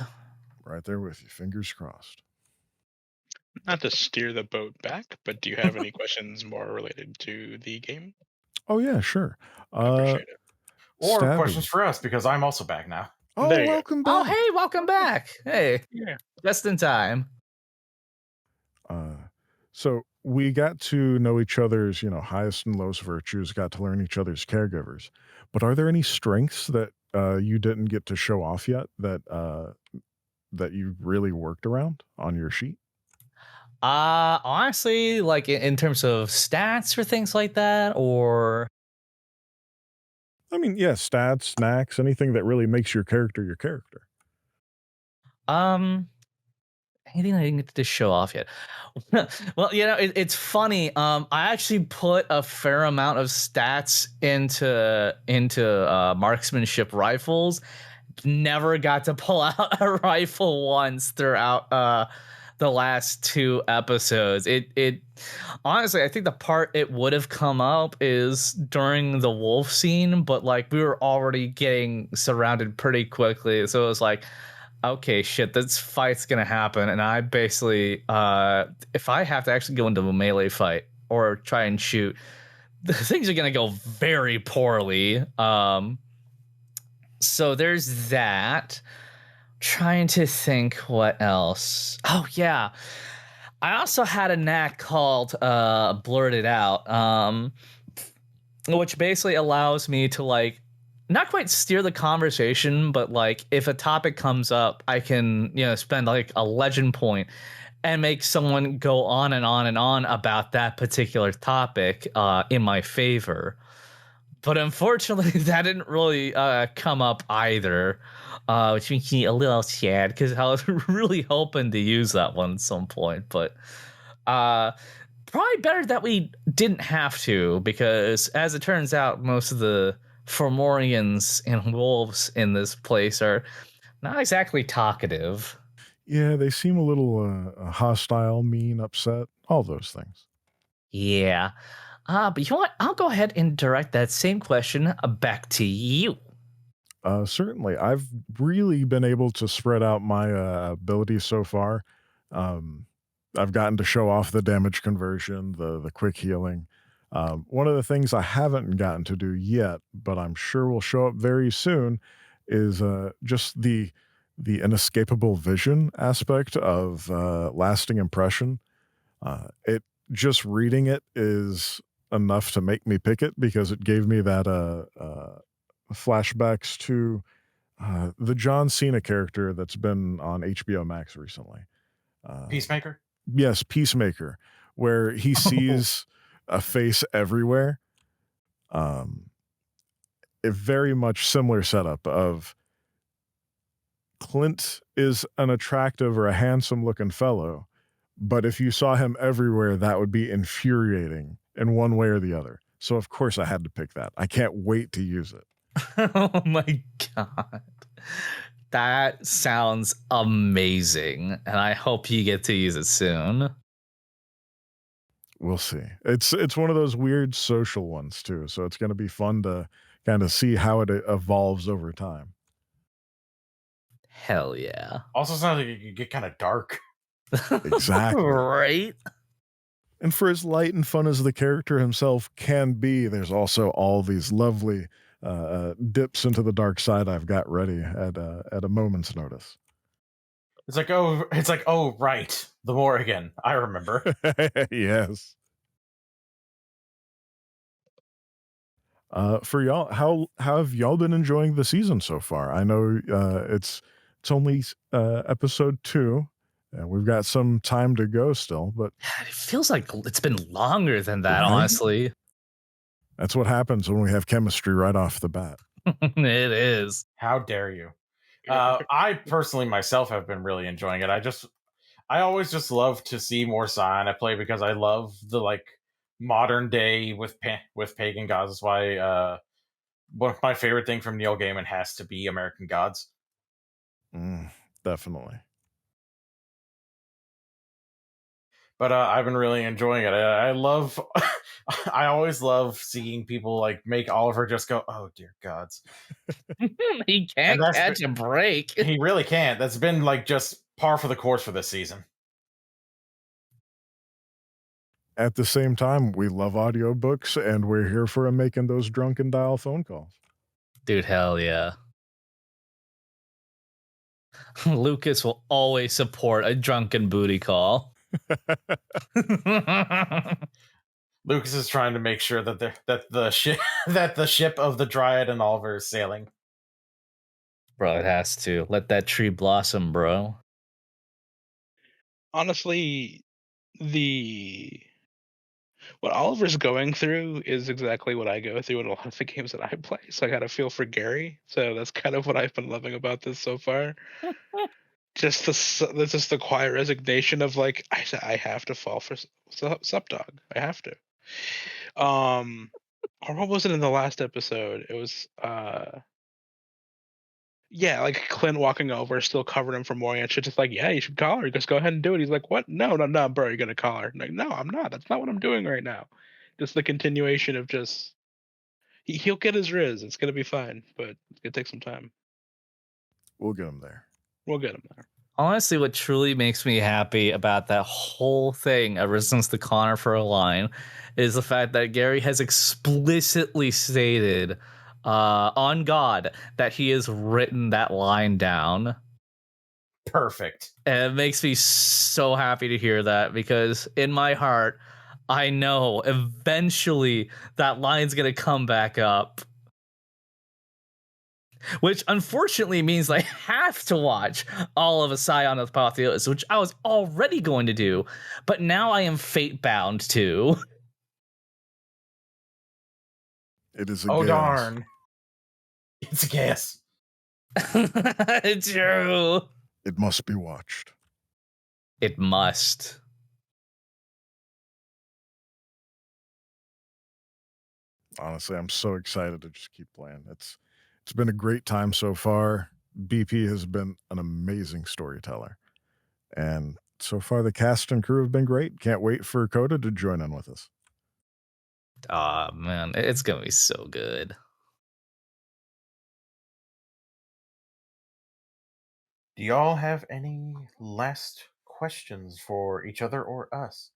Right there with you. Fingers crossed. Not to steer the boat back, but do you have any questions more related to the game? Oh yeah, sure. I Uh appreciate it. Or questions Stabby. for us because I'm also back now. Oh, There you go. welcome Oh, back. hey, welcome back. Hey, Yeah. just in time. Uh so we got to know each other's, you know, highest and lowest virtues, got to learn each other's caregivers. But are there any strengths that you didn't get to show off yet that you really worked around on your sheet? Honestly, like in terms of stats or things like that, or I mean, yeah, stats, snacks, anything that really makes your character your character. um anything I didn't get to show off yet. Well, you know, it's funny. I actually put a fair amount of stats into marksmanship rifles. Never got to pull out a rifle once throughout the last two episodes. It honestly, I think the part it would have come up is during the wolf scene, but like we were already getting surrounded pretty quickly, so it was like okay, shit, this fight's gonna happen, and I basically, if I have to actually go into a melee fight or try and shoot, things are gonna go very poorly. So there's that. Trying to think what else. Oh yeah, I also had a knack called blurt it out. Which basically allows me to like not quite steer the conversation, but like if a topic comes up, I can, you know, spend like a legend point and make someone go on and on and on about that particular topic in my favor. But unfortunately, that didn't really come up either, which makes me a little sad because I was really hoping to use that one at some point. But uh, probably better that we didn't have to, because as it turns out, most of the Fomorians and wolves in this place are not exactly talkative. Yeah, they seem a little hostile, mean, upset, all those things. Yeah. But you know what? I'll go ahead and direct that same question back to you. Certainly, I've really been able to spread out my abilities so far. Um, I've gotten to show off the damage conversion, the quick healing. One of the things I haven't gotten to do yet, but I'm sure will show up very soon, is just the inescapable vision aspect of lasting impression. It just reading it is enough to make me pick it because it gave me that flashbacks to the John Cena character that's been on HBO Max recently. Peacemaker? Yes, Peacemaker, where he sees a face everywhere. A very much similar setup of Clint is an attractive or a handsome looking fellow, but if you saw him everywhere, that would be infuriating in one way or the other. So of course I had to pick that. I can't wait to use it. Oh my god. That sounds amazing, and I hope you get to use it soon. We'll see. It's one of those weird social ones too, so it's going to be fun to kind of see how it evolves over time. Hell yeah. Also sounds like it could get kind of dark. Exactly. Right? And for as light and fun as the character himself can be, there's also all these lovely dips into the dark side I've got ready at a moment's notice. It's like, oh, right. The Morrigan. I remember. Yes. For y'all, how have y'all been enjoying the season so far? I know it's only episode 2, and we've got some time to go still, but It feels like it's been longer than that, Right? honestly. That's what happens when we have chemistry right off the bat. It is. How dare you? I personally myself have been really enjoying it. I always just love to see more Scion I play because I love the like modern day with pagan gods. That's why one of my favorite thing from Neil Gaiman has to be American Gods. Definitely. But I've been really enjoying it. I love. I always love seeing people like make Oliver just go, "Oh dear gods." He can't catch a break. He really can't. That's been like just par for the course for this season. At the same time, we love audiobooks, and we're here for him making those drunken dial phone calls. Dude, hell yeah. Lucas will always support a drunken booty call. Lucas is trying to make sure that the ship of the Dryad and Oliver is sailing. Bro, it has to. Let that tree blossom, bro. Honestly, what Oliver's going through is exactly what I go through in a lot of the games that I play. So I got to feel for Gary. So that's kind of what I've been loving about this so far. Just the quiet resignation of like I have to fall for Supdog. I have to. Or what was it in the last episode? It was yeah, like Clint walking over, still covering him from Morian shit. Just like, yeah, you should call her. Just go ahead and do it. He's like, what? No, bro, you're gonna call her. I'm like, no, I'm not. That's not what I'm doing right now. Just the continuation of just he'll get his Riz. It's gonna be fine, but it's gonna take some time. We'll get him there. We'll get him there. Honestly, what truly makes me happy about that whole thing ever since the Connor for a line is the fact that Gary has explicitly stated on God that he has written that line down. Perfect. And it makes me so happy to hear that because in my heart, I know eventually that line's going to come back up. Which unfortunately means I have to watch all of a Scion of Apotheosis, which I was already going to do, but now I am fate bound to. It is a Oh gas. darn. It's a gas. True. It must be watched. It must. Honestly, I'm so excited to just keep playing. It's been a great time so far. BP has been an amazing storyteller. And so far the cast and crew have been great. Can't wait for Coda to join in with us. Oh man, it's gonna be so good. Do y'all have any last questions for each other or us?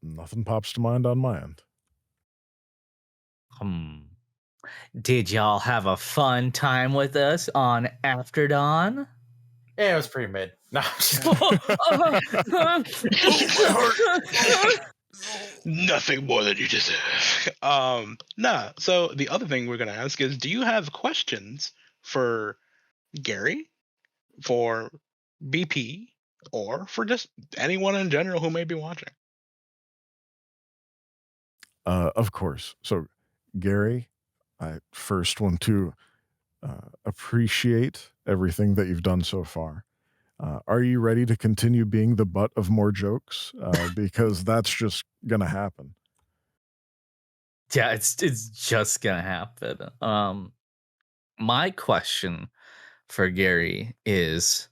Nothing pops to mind on my end. Did y'all have a fun time with us on After Dawn? Yeah, it was pretty mid. No. Nothing more than you deserve. Nah. So the other thing we're gonna ask is, do you have questions for Gary, for BP, or for just anyone in general who may be watching? Of course. So, Gary, I first want to appreciate everything that you've done so far. Are you ready to continue being the butt of more jokes? Because that's just gonna happen. Yeah, it's just gonna happen. My question for Gary is,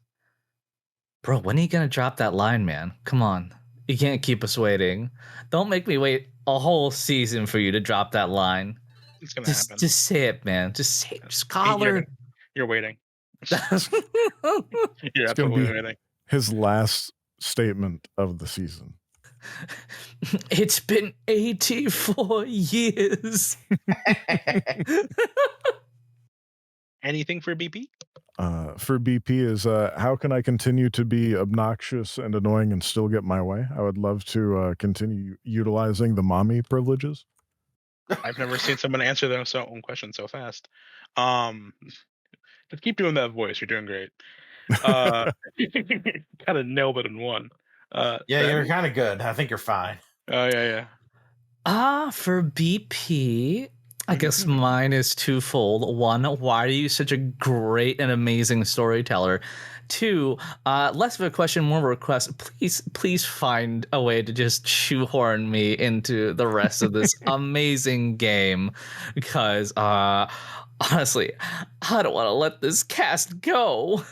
bro, when are you gonna drop that line, man? Come on. You can't keep us waiting. Don't make me wait a whole season for you to drop that line. It's gonna Just happen. just say it, man. Just say it. Just call her. You're waiting. You're It's gonna absolutely be waiting. his last statement of the season. It's been 84 years. Anything for BP? For BP is how can I continue to be obnoxious and annoying and still get my way? I would love to continue utilizing the mommy privileges. I've never seen someone answer those own questions so fast. Just keep doing that voice. You're doing great. Kind of nailed it in one. Yeah, you're kind of good. I think you're fine. Oh, yeah. For BP, I guess mine is twofold. One, why are you such a great and amazing storyteller? Two, less of a question, more of a request. Please find a way to just shoehorn me into the rest of this amazing game, because honestly, I don't want to let this cast go.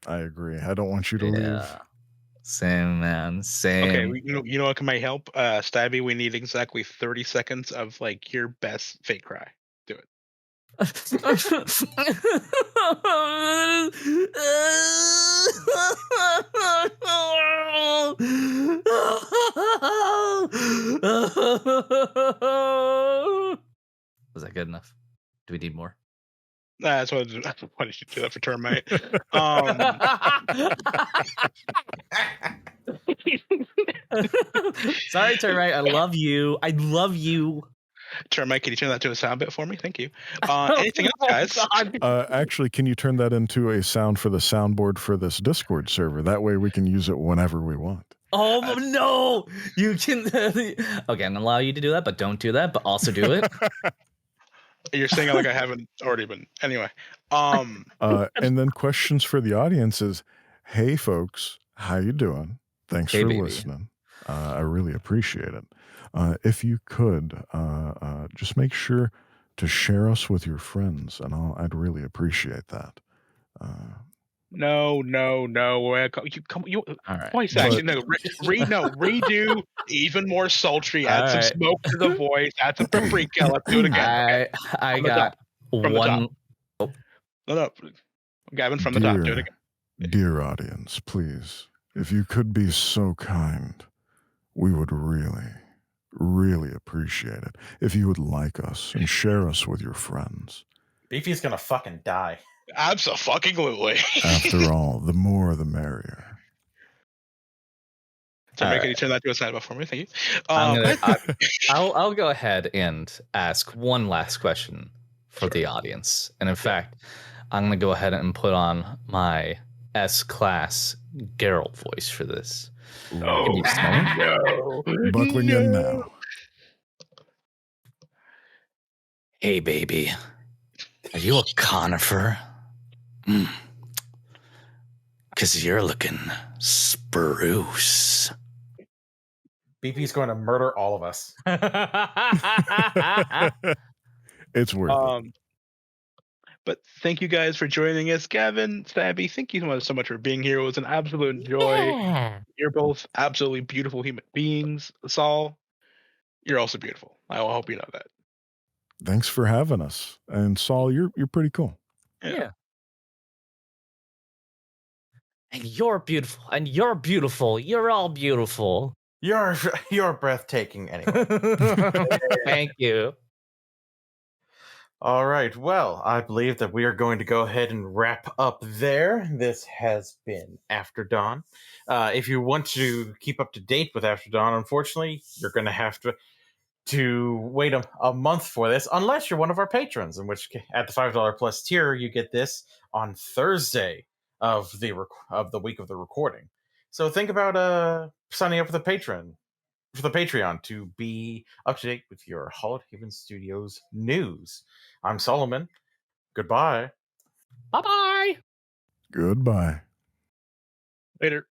I agree. I don't want you to leave. Same, man. Same. Okay, you know what might help? Stabby, we need exactly 30 seconds of like your best fake cry. Do it. Was that good enough? Do we need more? That's why did you do that for Termite? Sorry, Termite. I love you. Termite, can you turn that to a sound bit for me? Thank you. Anything else, guys? Actually, can you turn that into a sound for the soundboard for this Discord server? That way we can use it whenever we want. Oh, no! You can... Okay, I'm going to allow you to do that, but don't do that, but also do it. You're saying it like I haven't already been. Anyway. And then questions for the audience is, hey, folks, how you doing? Thanks for listening. I really appreciate it. If you could, just make sure to share us with your friends, and I'd really appreciate that. No. You all right. Voice action. No, redo. Even more sultry. Add some smoke to the voice. Add some paprika. Let's do it again. I got one. Oh. No. Gavin, from the top. Do it again. Dear audience, please, if you could be so kind, we would really, really appreciate it if you would like us and share us with your friends. Beefy's gonna fucking die. Absolutely. After all, the more the merrier. So, can you turn that to a sound for me? Thank you. I'll go ahead and ask one last question for the audience. And in fact, I'm going to go ahead and put on my S-class Geralt voice for this. Oh, no. Buckling in now. Hey, baby. Are you a conifer? Because you're looking spruce. BP's going to murder all of us. It's worth it. But thank you guys for joining us. Gavin, Stabby, thank you so much for being here. It was an absolute joy. Yeah. You're both absolutely beautiful human beings. Saul, you're also beautiful. I hope you know that. Thanks for having us. And Saul, you're pretty cool. Yeah. And you're beautiful. And you're beautiful. You're all beautiful. You're breathtaking anyway. Thank you. All right. Well, I believe that we are going to go ahead and wrap up there. This has been After Dawn. If you want to keep up to date with After Dawn, unfortunately, you're going to have to to wait a month for this, unless you're one of our patrons, in which at the $5 plus tier, you get this on Thursday of the week of the recording. So think about signing up for the Patreon to be up to date with your Hallowed Haven Studios news. I'm Solomon. Goodbye. Bye-bye. Goodbye. Later.